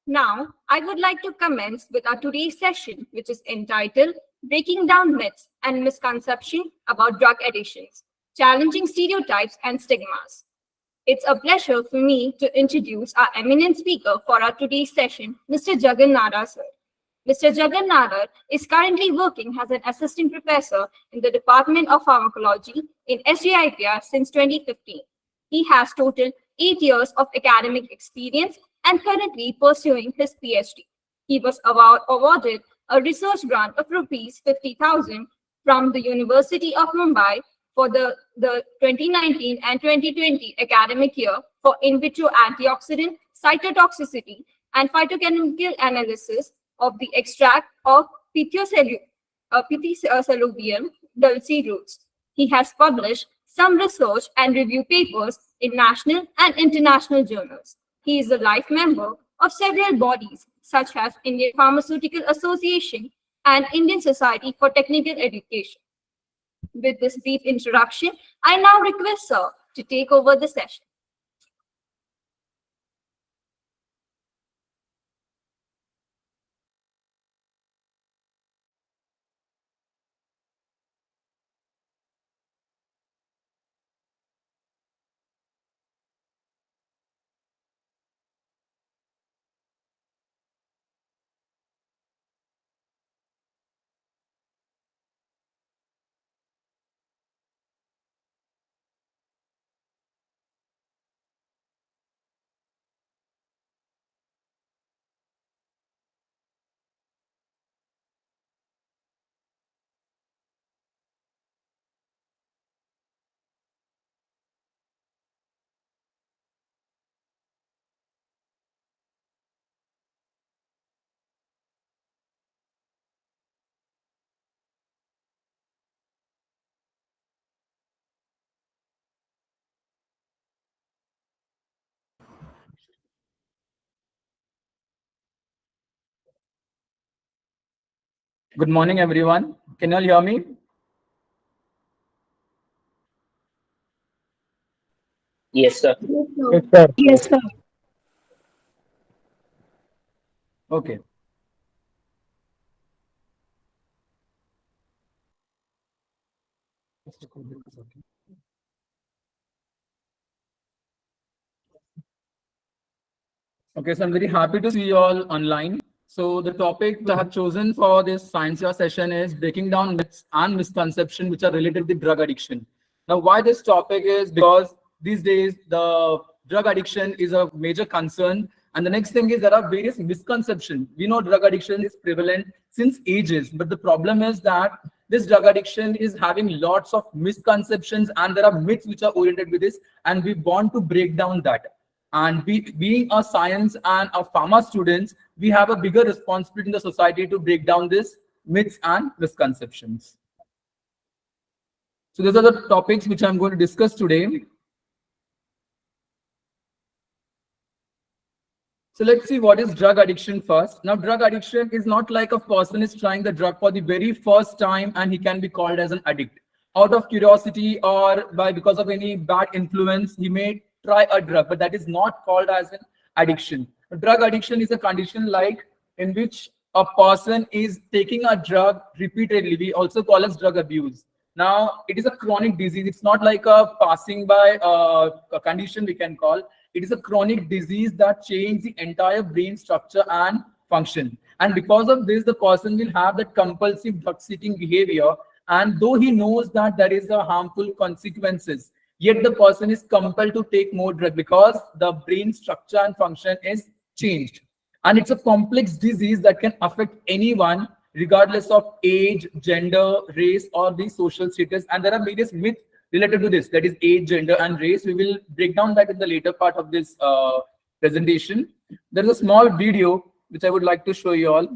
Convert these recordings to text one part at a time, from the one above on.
Now, I would like to commence with our today's session, which is entitled Breaking Down Myths and Misconceptions About Drug Addictions, Challenging Stereotypes and Stigmas. It's a pleasure for me to introduce our eminent speaker for our today's session, Mr. Jagan Nara, sir. Mr. Jagan Nara is currently working as an assistant professor in the Department of Pharmacology in SCIENTIA since 2015. He has total 8 years of academic experience and currently pursuing his PhD. He was awarded a research grant of rupees 50,000 from the University of Mumbai for the 2019 and 2020 academic year for in vitro antioxidant, cytotoxicity, and phytochemical analysis of the extract of Pithecellubium dulce roots. He has published some research and review papers in national and international journals. He is a life member of several bodies such as Indian Pharmaceutical Association and Indian Society for Technical Education. With this brief introduction, I now request Sir to take over the session. Good morning, everyone. Can you all hear me? Yes, sir. Yes, sir. Yes, sir. Okay. Okay, so I'm very happy to see you all online. So the topic that I have chosen for this SCIENTIA session is breaking down myths and misconceptions which are related to drug addiction. Now, why this topic is because these days the drug addiction is a major concern. And the next thing is there are various misconceptions. We know drug addiction is prevalent since ages, but the problem is that this drug addiction is having lots of misconceptions and there are myths which are oriented with this, and we want to break down that. And being a science and a pharma students, we have a bigger responsibility in the society to break down these myths and misconceptions. So these are the topics which I'm going to discuss today. So let's see what is drug addiction first. Now, drug addiction is not like a person is trying the drug for the very first time and he can be called as an addict. Out of curiosity or because of any bad influence, he may try a drug, but that is not called as an addiction. Drug addiction is a condition like in which a person is taking a drug repeatedly. We also call it drug abuse. Now, it is a chronic disease. It's not like a passing by a condition we can call. It is a chronic disease that changes the entire brain structure and function. And because of this, the person will have that compulsive drug-seeking behavior. And though he knows that there is a harmful consequences, yet the person is compelled to take more drug because the brain structure and function is changed. And it's a complex disease that can affect anyone regardless of age, gender, race, or the social status. And there are various myths related to this, that is age, gender, and race. We will break down that in the later part of this presentation. There is a small video which I would like to show you all.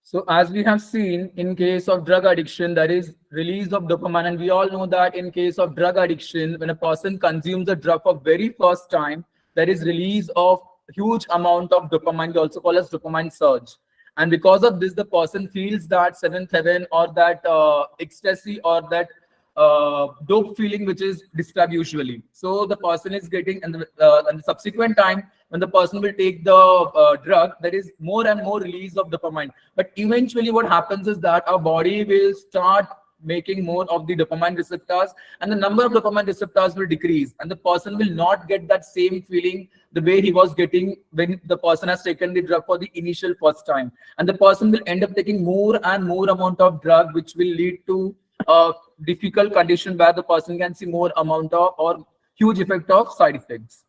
So as we have seen, in case of drug addiction, there is release of dopamine. And we all know that in case of drug addiction, when a person consumes a drug for very first time, there is release of huge amount of dopamine. We also call as dopamine surge. And because of this, the person feels that seventh heaven or that ecstasy or that dope feeling, which is described usually. So the person is getting, and the subsequent time, when the person will take the drug, there is more and more release of dopamine. But eventually what happens is that our body will start making more of the dopamine receptors, and the number of dopamine receptors will decrease, and the person will not get that same feeling the way he was getting when the person has taken the drug for the initial first time. And the person will end up taking more and more amount of drug, which will lead to a difficult condition where the person can see more amount of or huge effect of side effects.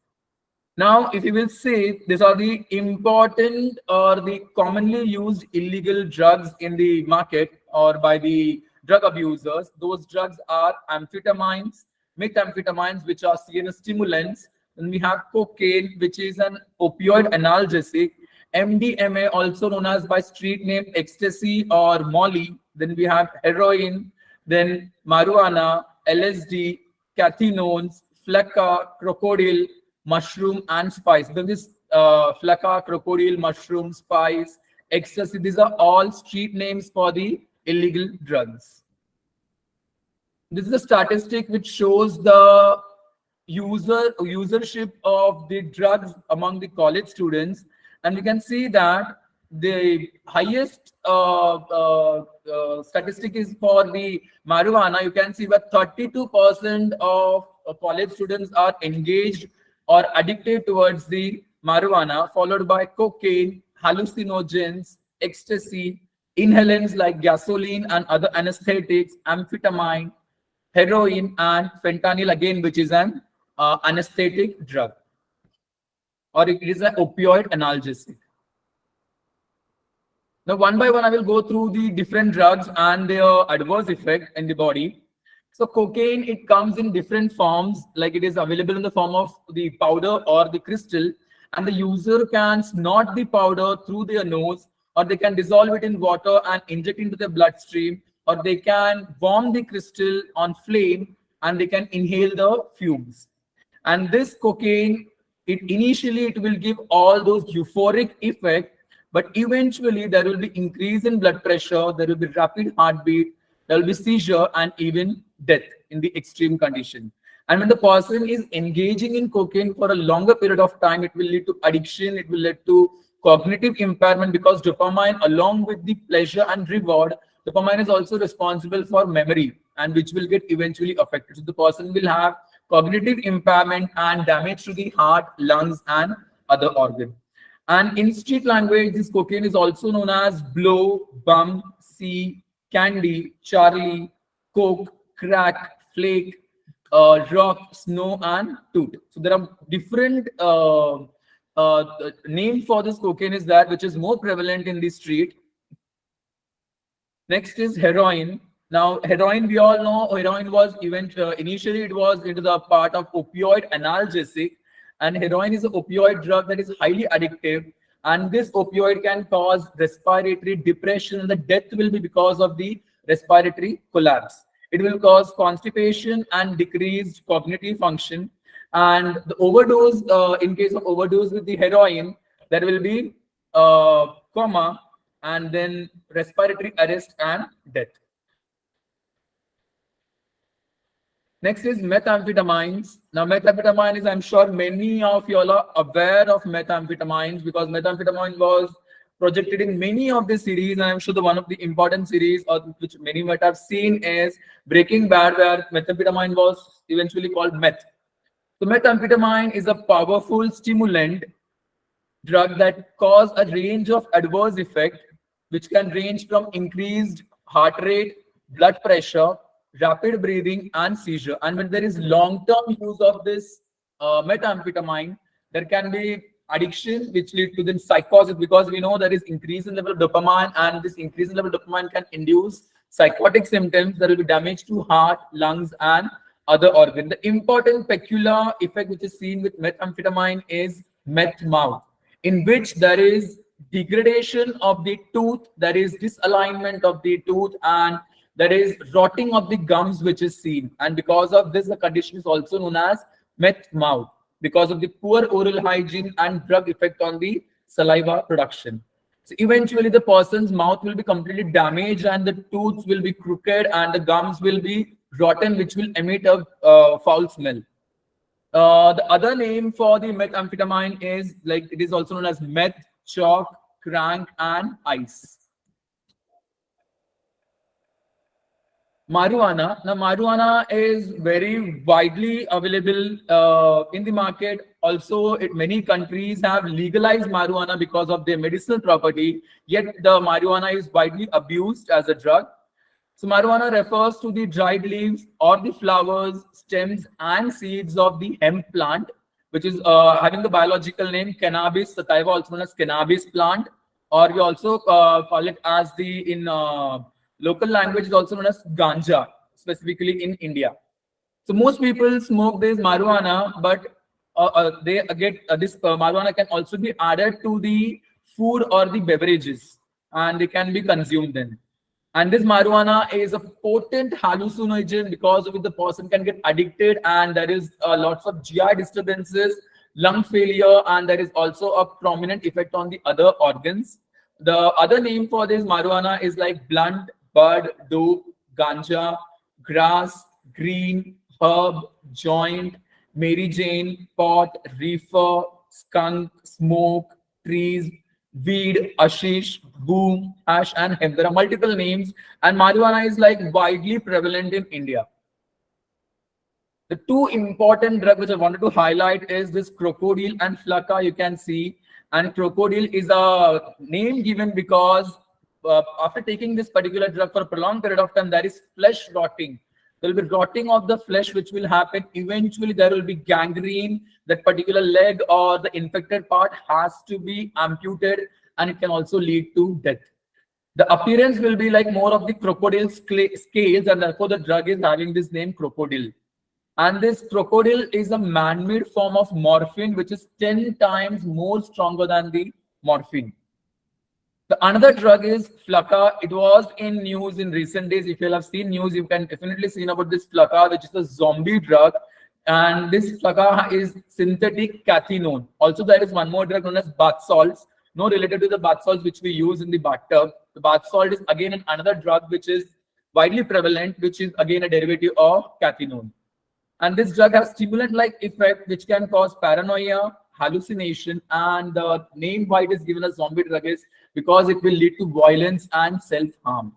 Now, if you will say, these are the important or the commonly used illegal drugs in the market or by the drug abusers. Those drugs are amphetamines, methamphetamines, which are CNS stimulants. Then we have cocaine, which is an opioid analgesic. MDMA, also known as by street name ecstasy or Molly. Then we have heroin, then marijuana, LSD, cathinones, fleca, crocodile, mushroom, and spice. Then this fleca, crocodile, mushroom, spice, ecstasy, these are all street names for the illegal drugs. This is a statistic which shows the usership of the drugs among the college students, and we can see that the highest statistic is for the marijuana. You can see that 32% of college students are engaged or addicted towards the marijuana, followed by cocaine, hallucinogens, ecstasy, inhalants like gasoline and other anesthetics, amphetamine, heroin, and fentanyl, again, which is an anesthetic drug, or it is an opioid analgesic. Now, one by one, I will go through the different drugs and their adverse effect in the body. So cocaine, it comes in different forms, like it is available in the form of the powder or the crystal, and the user can snort the powder through their nose, or they can dissolve it in water and inject into the bloodstream, or they can warm the crystal on flame and they can inhale the fumes. And this cocaine, it will give all those euphoric effect, but eventually there will be increase in blood pressure, there will be rapid heartbeat, there will be seizure, and even death in the extreme condition. And when the person is engaging in cocaine for a longer period of time, it will lead to addiction, it will lead to cognitive impairment, because dopamine, along with the pleasure and reward, dopamine is also responsible for memory, and which will get eventually affected. So the person will have cognitive impairment and damage to the heart, lungs, and other organs. And in street language, this cocaine is also known as blow, bum, see, candy, Charlie, coke, crack, flake, rock, snow, and toot. So there are different name for this cocaine is that which is more prevalent in the street. Next is heroin. Now, heroin, we all know heroin was initially it was into the part of opioid analgesic, and heroin is an opioid drug that is highly addictive, and this opioid can cause respiratory depression, and the death will be because of the respiratory collapse. It will cause constipation and decreased cognitive function. And the overdose, in case of overdose with the heroin, there will be coma, and then respiratory arrest and death. Next is methamphetamines. Now, methamphetamine is, I'm sure many of you all are aware of methamphetamines, because methamphetamine was projected in many of the series, and I'm sure the one of the important series or which many might have seen is Breaking Bad, where methamphetamine was eventually called meth. So methamphetamine is a powerful stimulant drug that cause a range of adverse effects, which can range from increased heart rate, blood pressure, rapid breathing, and seizure. And when there is long-term use of this methamphetamine, there can be addiction, which lead to then psychosis, because we know there is increase in level of dopamine, and this increase in level of dopamine can induce psychotic symptoms. There will be damage to heart, lungs, and other organs. The important peculiar effect which is seen with methamphetamine is meth mouth, in which there is degradation of the tooth, there is disalignment of the tooth, and there is rotting of the gums which is seen. And because of this, the condition is also known as meth mouth, because of the poor oral hygiene and drug effect on the saliva production. So eventually the person's mouth will be completely damaged and the tooth will be crooked and the gums will be rotten, which will emit a foul smell. The other name for the methamphetamine is, like, it is also known as meth, chalk, crank, and ice. Marijuana. Now, marijuana is very widely available in the market. Also, many countries have legalized marijuana because of their medicinal property, yet the marijuana is widely abused as a drug. So marijuana refers to the dried leaves or the flowers, stems, and seeds of the hemp plant, which is having the biological name cannabis sativa, also known as cannabis plant, or we also call it as the, in local language, is also known as ganja, specifically in India. So most people smoke this marijuana, but they get this marijuana can also be added to the food or the beverages, and they can be consumed then. And this marijuana is a potent hallucinogen because of which the person can get addicted, and there is lots of GI disturbances, lung failure, and there is also a prominent effect on the other organs. The other name for this marijuana is like blunt, bud, dope, ganja, grass, green, herb, joint, Mary Jane, pot, reefer, skunk, smoke, trees, weed, ashish, boom, hash, and hemp. There are multiple names, and marijuana is like widely prevalent in India. The two important drugs which I wanted to highlight is this crocodile and flakka. You can see, and crocodile is a name given because after taking this particular drug for a prolonged period of time, there is flesh rotting. There will be rotting of the flesh, which will happen. Eventually, there will be gangrene. That particular leg or the infected part has to be amputated, and it can also lead to death. The appearance will be like more of the crocodile scales, and therefore the drug is having this name crocodile. And this crocodile is a man-made form of morphine, which is 10 times more stronger than the morphine. The another drug is flakka. It was in news in recent days. If you have seen news, you can definitely see about this flakka, which is a zombie drug. And this flakka is synthetic cathinone. Also, there is one more drug known as bath salts, no related to the bath salts which we use in the bathtub. The bath salt is again another drug which is widely prevalent, which is again a derivative of cathinone. And this drug has stimulant-like effect, which can cause paranoia, hallucination, and the name why it is given as zombie drug is because it will lead to violence and self-harm.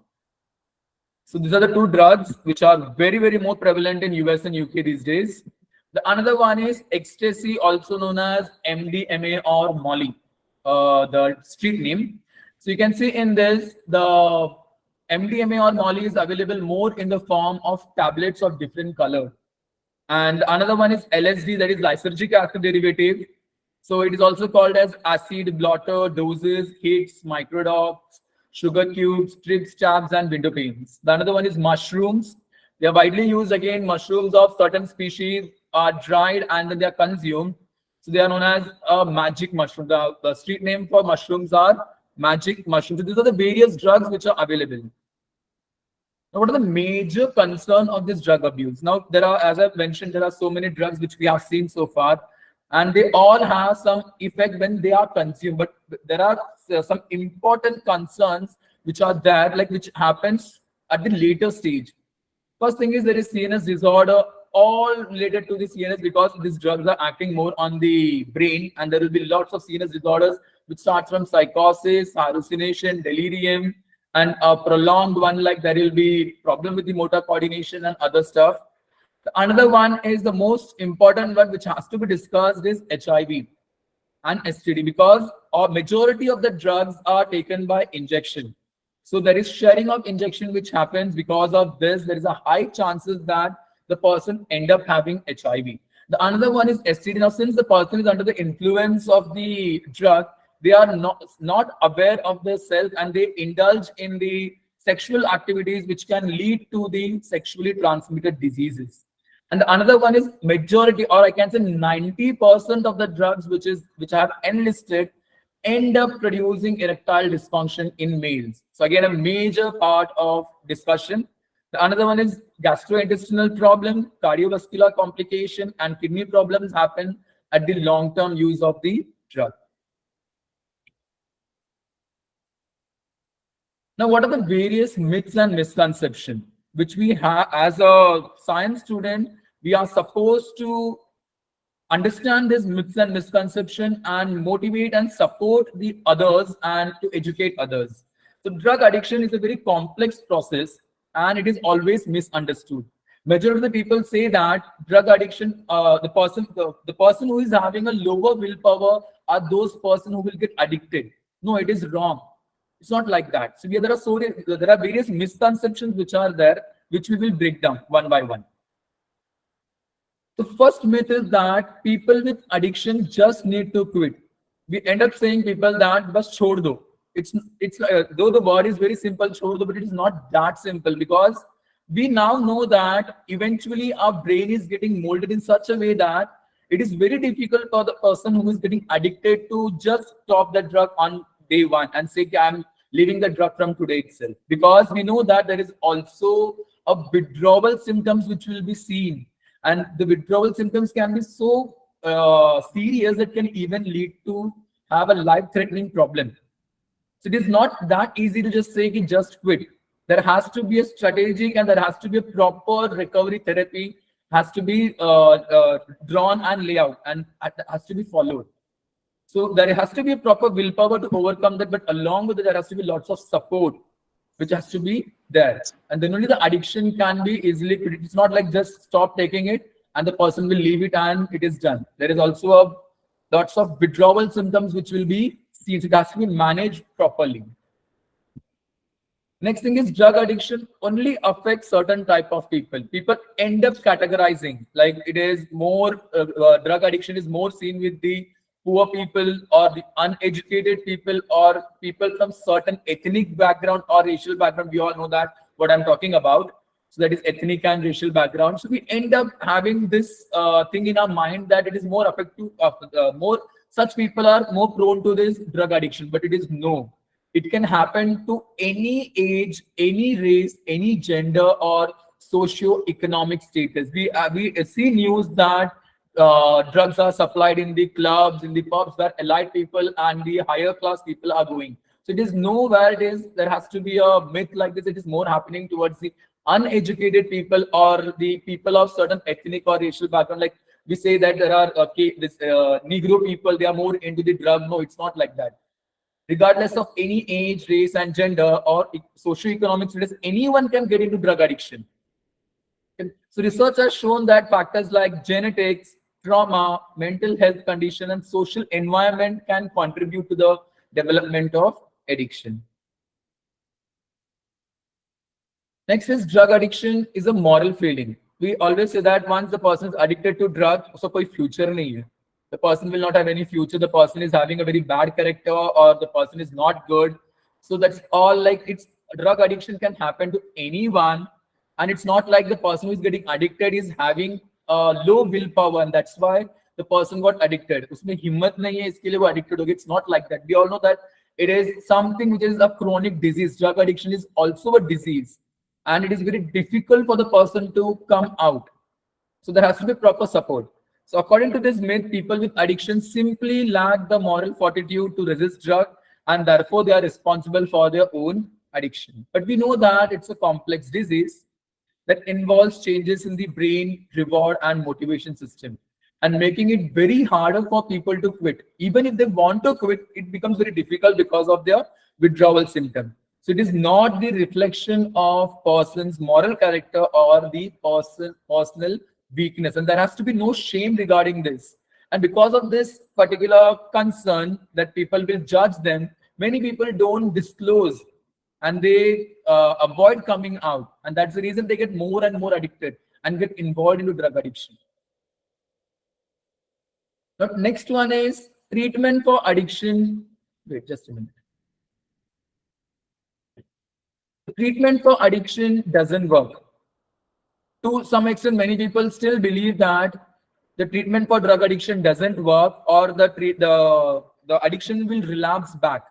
So these are the two drugs which are very, very more prevalent in US and UK these days. The another one is ecstasy, also known as MDMA or Molly, the street name. So you can see in this, the MDMA or Molly is available more in the form of tablets of different color. And another one is LSD, that is lysergic acid derivative. So it is also called as acid blotter, doses, hits, microdrops, sugar cubes, trips, tabs, and window panes. The another one is mushrooms. They are widely used. Again, mushrooms of certain species are dried and then they are consumed. So they are known as magic mushroom. The street name for mushrooms are magic mushrooms. So these are the various drugs which are available. Now, what are the major concern of this drug abuse? Now, there are, as I've mentioned, there are so many drugs which we have seen so far, and they all have some effect when they are consumed. But there are some important concerns which are there, like which happens at the later stage. First thing is there is CNS disorder, all related to the CNS because these drugs are acting more on the brain, and there will be lots of CNS disorders which start from psychosis, hallucination, delirium, and a prolonged one, like there will be problem with the motor coordination and other stuff. Another one is the most important one which has to be discussed is HIV and STD, because a majority of the drugs are taken by injection. So there is sharing of injection which happens. Because of this, there is a high chances that the person end up having HIV. The another one is STD. Now, since the person is under the influence of the drug, they are not aware of the self, and they indulge in the sexual activities which can lead to the sexually transmitted diseases. And the another one is majority, or I can say 90% of the drugs which I have enlisted end up producing erectile dysfunction in males. So again, a major part of discussion. The another one is gastrointestinal problem, cardiovascular complication, and kidney problems happen at the long-term use of the drug. Now, what are the various myths and misconceptions which we have as a science student? We are supposed to understand these myths and misconceptions and motivate and support the others and to educate others. So drug addiction is a very complex process and it is always misunderstood. Majority of the people say that drug addiction, the person who is having a lower willpower are those person who will get addicted. No, it is wrong. It's not like that. So there are various misconceptions which are there, which we will break down one by one. The first myth is that people with addiction just need to quit. We end up saying people that bas chhod do. It's though the word is very simple, chhod do, but it is not that simple because we now know that eventually our brain is getting molded in such a way that it is very difficult for the person who is getting addicted to just stop the drug on day one and say, I'm leaving the drug from today itself. Because we know that there is also a withdrawal symptoms which will be seen. And the withdrawal symptoms can be so serious that can even lead to have a life-threatening problem. So it is not that easy to just say, just quit. There has to be a strategic and there has to be a proper recovery therapy, has to be drawn and laid out and has to be followed. So there has to be a proper willpower to overcome that, but along with it, there has to be lots of support, which has to be there. And then only the addiction can be easily quit. It's not like just stop taking it and the person will leave it and it is done. There is also lots of withdrawal symptoms which will be seen. It has to be managed properly. Next thing is drug addiction only affects certain type of people. People end up categorizing like it is more, drug addiction is more seen with the poor people or the uneducated people or people from certain ethnic background or racial background. We all know that what I'm talking about. So that is ethnic and racial background. So we end up having this thing in our mind that it is more effective, such people are more prone to this drug addiction, but it is no. It can happen to any age, any race, any gender or socio-economic status. We see news that drugs are supplied in the clubs, in the pubs where elite people and the higher class people are going. So it is nowhere it is. There has to be a myth like this. It is more happening towards the uneducated people or the people of certain ethnic or racial background. Like we say that there are Negro people, they are more into the drug. No, it's not like that. Regardless of any age, race, and gender or socio-economic status, anyone can get into drug addiction. So research has shown that factors like genetics, trauma, mental health condition, and social environment can contribute to the development of addiction. Next is drug addiction is a moral failing. We always say that once the person is addicted to drug, so koi future nahi hai. The person will not have any future. The person is having a very bad character or the person is not good. So that's all like it's drug addiction can happen to anyone. And it's not like the person who is getting addicted is having low willpower and that's why the person got addicted. Usme himmat nahi hai, iske liye wo addicted ho gaya. It's not like that. We all know that it is something which is a chronic disease. Drug addiction is also a disease and it is very difficult for the person to come out. So there has to be proper support. So according to this myth, people with addiction simply lack the moral fortitude to resist drug and therefore they are responsible for their own addiction. But we know that it's a complex disease that involves changes in the brain, reward and motivation system and making it very harder for people to quit. Even if they want to quit, it becomes very difficult because of their withdrawal symptom. So it is not the reflection of person's moral character or the personal weakness, and there has to be no shame regarding this. And because of this particular concern that people will judge them, many people don't disclose and they avoid coming out, and that's the reason they get more and more addicted and get involved into drug addiction. Now, next one is treatment for addiction. Wait, just a minute. Treatment for addiction doesn't work. To some extent, many people still believe that the treatment for drug addiction doesn't work or the the addiction will relapse back.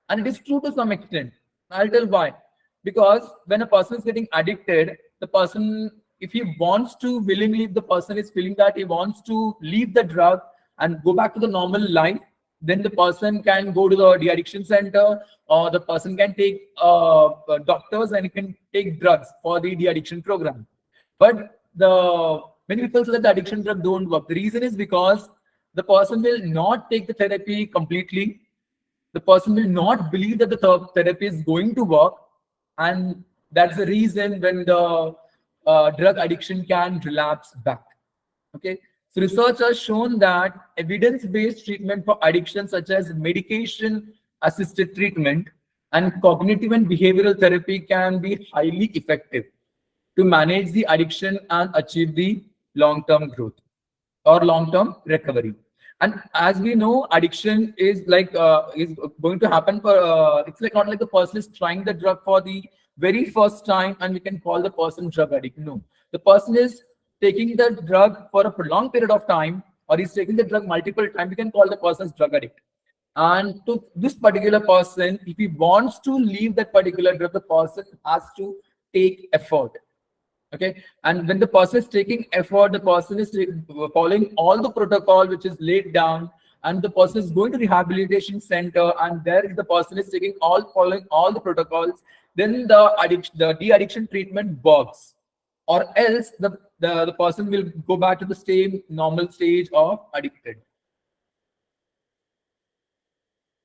And it is true to some extent. I'll tell why. Because when a person is getting addicted, the person, if he wants to willingly, if the person is feeling that he wants to leave the drug and go back to the normal life, then the person can go to the de-addiction center, or the person can take doctors and he can take drugs for the de-addiction program. But the many people say that the addiction drug don't work. The reason is because the person will not take the therapy completely. The person will not believe that the therapy is going to work, and that's the reason when the drug addiction can relapse back. Okay, so research has shown that evidence-based treatment for addiction, such as medication-assisted treatment and cognitive and behavioral therapy, can be highly effective to manage the addiction and achieve the long-term growth or long-term recovery. And as we know, addiction is like is going to happen for it's like not like the person is trying the drug for the very first time and we can call the person drug addict. No, the person is taking the drug for a prolonged period of time, or he's taking the drug multiple times. We can call the person as drug addict. And to this particular person, if he wants to leave that particular drug, the person has to take effort. Okay, and when the person is taking effort, the person is following all the protocol which is laid down, and the person is going to rehabilitation center, and there the person is following all the protocols, then the de-addiction treatment works, or else the person will go back to the same normal stage of addicted.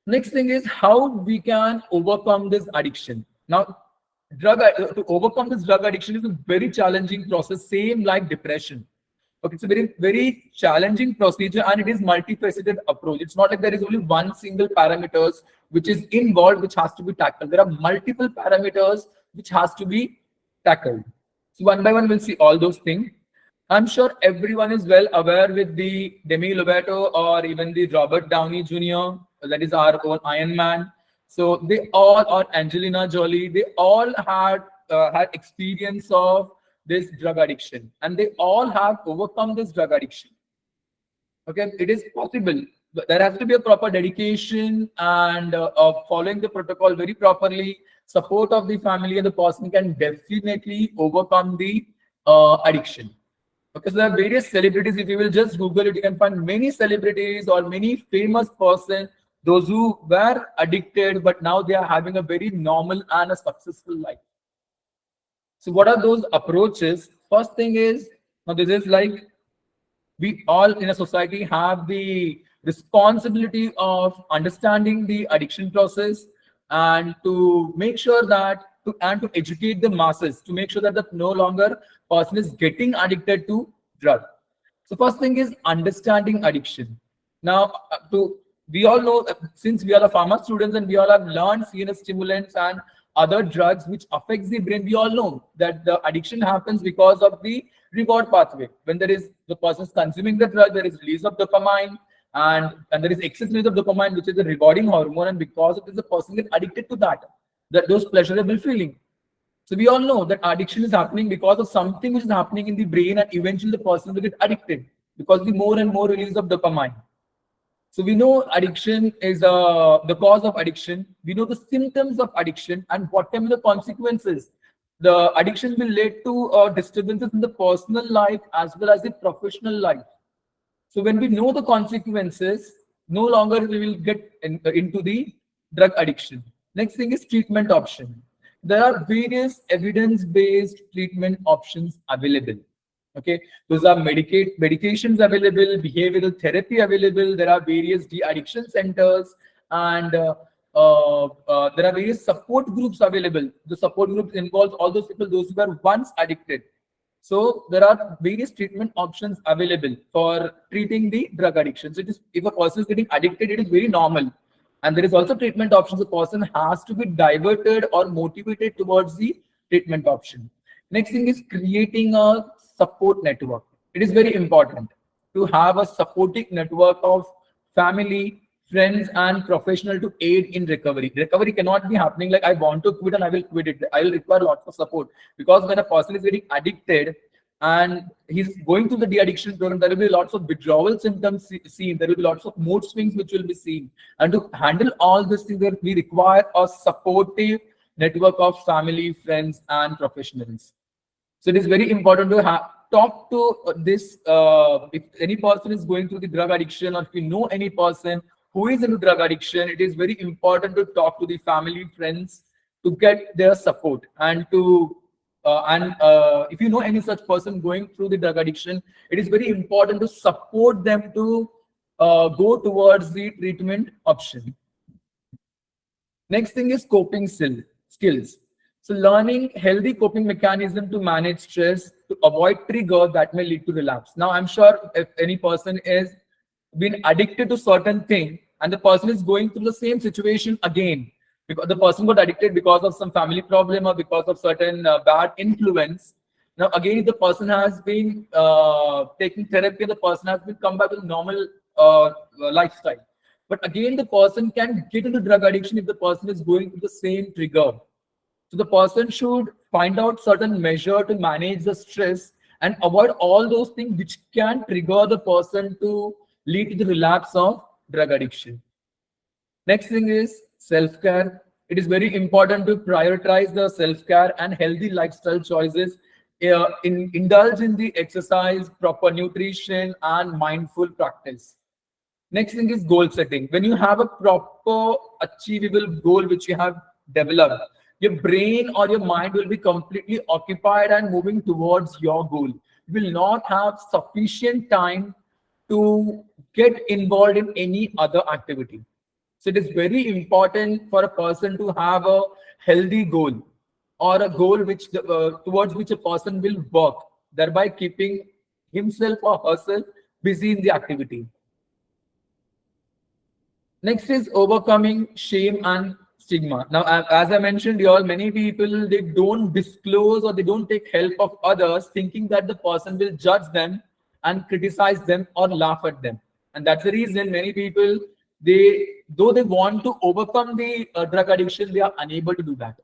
Next thing is how we can overcome this addiction. Now, to overcome this drug addiction is a very challenging process, same like depression. Okay, it's a very challenging procedure, and it is multifaceted approach. It's not like there is only one single parameters which is involved, which has to be tackled. There are multiple parameters which has to be tackled. So one by one, we'll see all those things. I'm sure everyone is well aware with the Demi Lovato or even the Robert Downey Jr., that is our own Iron Man. So they all, or Angelina Jolie, they all had experience of this drug addiction, and they all have overcome this drug addiction. Okay, it is possible. But there has to be a proper dedication and following the protocol very properly. Support of the family, and the person can definitely overcome the addiction. Okay, so there are various celebrities. If you will just Google it, you can find many celebrities or many famous persons, those who were addicted, but now they are having a very normal and a successful life. So what are those approaches? First thing is, now this is like we all in a society have the responsibility of understanding the addiction process, and to make sure that to educate the masses, to make sure that no longer person is getting addicted to drug. So first thing is understanding addiction. Now we all know, since we are the pharma students and we all have learned CNS stimulants and other drugs which affects the brain, we all know that the addiction happens because of the reward pathway. When there is the person is consuming the drug, there is release of dopamine, and there is excess release of dopamine, which is the rewarding hormone, and because of this, the person gets addicted to those pleasurable feeling. So we all know that addiction is happening because of something which is happening in the brain, and eventually the person will get addicted because the more and more release of dopamine. So we know addiction is the cause of addiction. We know the symptoms of addiction and what can be the consequences. The addiction will lead to disturbances in the personal life as well as the professional life. So when we know the consequences, no longer we will get into the drug addiction. Next thing is treatment option. There are various evidence-based treatment options available. Okay, those are medications available, behavioral therapy available. There are various de-addiction centers, and there are various support groups available. The support groups involves all those people, those who were once addicted. So there are various treatment options available for treating the drug addiction. So if a person is getting addicted, it is very normal. And there is also treatment options. The person has to be diverted or motivated towards the treatment option. Next thing is creating a support network. It is very important to have a supporting network of family, friends, and professional to aid in recovery. Recovery cannot be happening like I want to quit and I will quit it. I will require lots of support, because when a person is getting addicted and he's going through the de-addiction program, there will be lots of withdrawal symptoms seen. There will be lots of mood swings which will be seen. And to handle all these things, we require a supportive network of family, friends, and professionals. So it is very important to talk to this. If any person is going through the drug addiction, or if you know any person who is into drug addiction, it is very important to talk to the family, friends, to get their support, and to if you know any such person going through the drug addiction, it is very important to support them to go towards the treatment option. Next thing is coping skills. So learning healthy coping mechanism to manage stress, to avoid trigger that may lead to relapse. Now, I'm sure if any person is been addicted to certain thing, and the person is going through the same situation again, because the person got addicted because of some family problem or because of certain bad influence. Now, again, if the person has been taking therapy, the person has been come back to normal lifestyle. But again, the person can get into drug addiction if the person is going through the same trigger. So the person should find out certain measure to manage the stress and avoid all those things which can trigger the person to lead to the relapse of drug addiction. Next thing is self-care. It is very important to prioritize the self-care and healthy lifestyle choices. Indulge in the exercise, proper nutrition, and mindful practice. Next thing is goal setting. When you have a proper achievable goal which you have developed, your brain or your mind will be completely occupied and moving towards your goal. You will not have sufficient time to get involved in any other activity. So it is very important for a person to have a healthy goal, or a goal which towards which a person will work, thereby keeping himself or herself busy in the activity. Next is overcoming shame and stigma. Now, as I mentioned, many people, they don't disclose or they don't take help of others, thinking that the person will judge them and criticize them or laugh at them. And that's the reason many people, though they want to overcome the drug addiction, they are unable to do that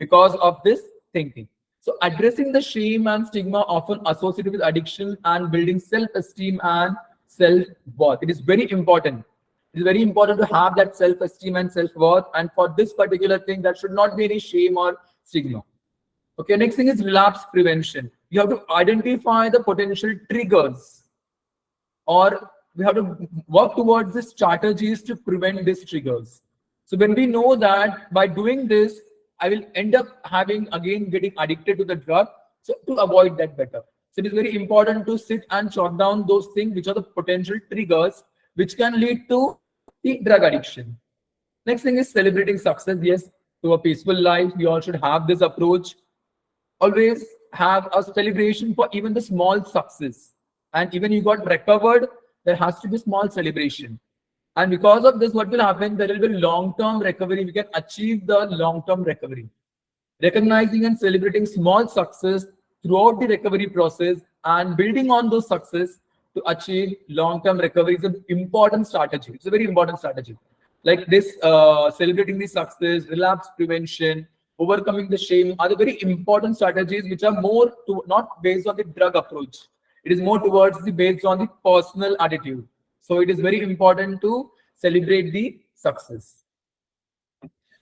because of this thinking. So addressing the shame and stigma often associated with addiction and building self-esteem and self-worth. It is very important. It is very important to have that self-esteem and self-worth. And for this particular thing, there should not be any shame or stigma. Okay, next thing is relapse prevention. You have to identify the potential triggers, or we have to work towards the strategies to prevent these triggers. So when we know that by doing this, I will end up getting addicted to the drug. So to avoid that better. So it is very important to sit and jot down those things which are the potential triggers which can lead to the drug addiction. Next thing is celebrating success. Yes, to a peaceful life, we all should have this approach. Always have a celebration for even the small success. And even you got recovered, there has to be small celebration. And because of this, what will happen? There will be long-term recovery. We can achieve the long-term recovery. Recognizing and celebrating small success throughout the recovery process and building on those success to achieve long-term recovery is an important strategy. It's a very important strategy. Like this, celebrating the success, relapse prevention, overcoming the shame are the very important strategies which are more not based on the drug approach. It is more towards based on the personal attitude. So it is very important to celebrate the success.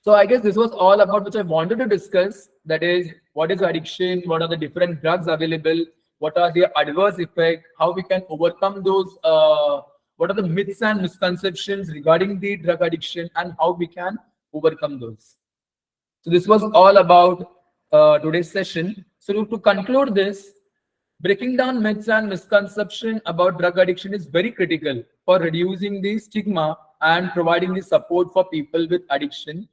So I guess this was all about which I wanted to discuss. That is, what is addiction? What are the different drugs available? What are their adverse effects? How we can overcome those? What are the myths and misconceptions regarding the drug addiction, and how we can overcome those? So this was all about today's session. So to conclude this, breaking down myths and misconceptions about drug addiction is very critical for reducing the stigma and providing the support for people with addiction.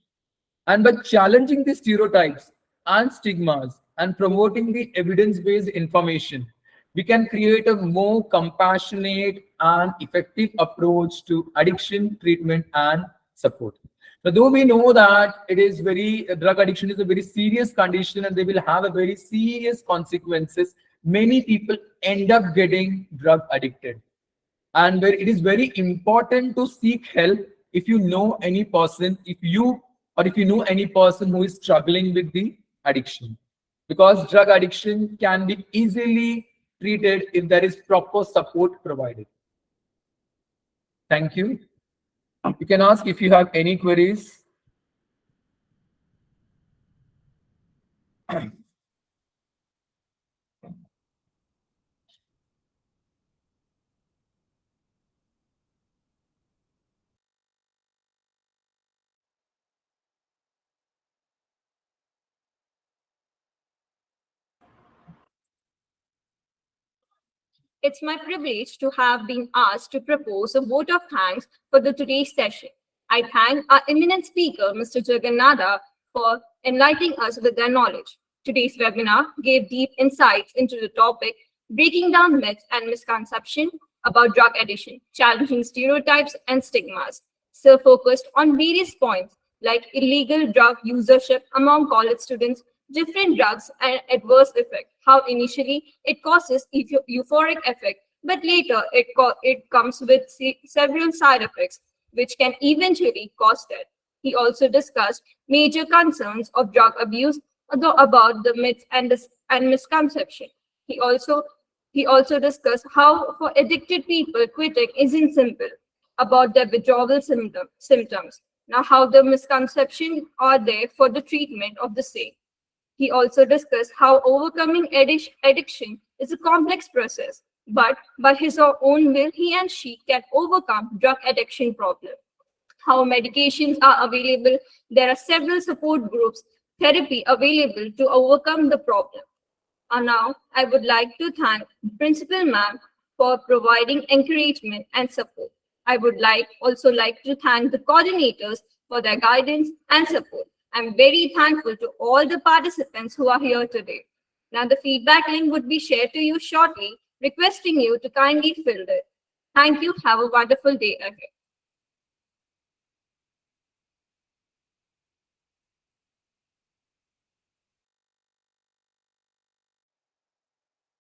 And by challenging the stereotypes and stigmas and promoting the evidence-based information, we can create a more compassionate and effective approach to addiction treatment and support. Now, though we know that drug addiction is a very serious condition and they will have a very serious consequences, many people end up getting drug addicted. And it is very important to seek help if you know any person, if you know any person who is struggling with the addiction. Because drug addiction can be easily treated if there is proper support provided. Thank you. You can ask if you have any queries. It's my privilege to have been asked to propose a vote of thanks for the today's session. I thank our eminent speaker, Mr. Jagannatha, for enlightening us with their knowledge. Today's webinar gave deep insights into the topic, breaking down myths and misconceptions about drug addiction, challenging stereotypes and stigmas. Sir focused on various points like illegal drug usership among college students, different drugs and adverse effect, how initially it causes euphoric effect, but later it comes with several side effects, which can eventually cause death. He also discussed major concerns of drug abuse, about the myths and misconception. He also discussed how for addicted people quitting isn't simple, about their withdrawal symptoms. Now, how the misconceptions are there for the treatment of the same. He also discussed how overcoming addiction is a complex process, but by his own will, he and she can overcome drug addiction problem. How medications are available. There are several support groups, therapy available to overcome the problem. And now, I would like to thank Principal Ma'am for providing encouragement and support. I would also like to thank the coordinators for their guidance and support. I'm very thankful to all the participants who are here today. Now, the feedback link would be shared to you shortly, requesting you to kindly fill it. Thank you. Have a wonderful day ahead.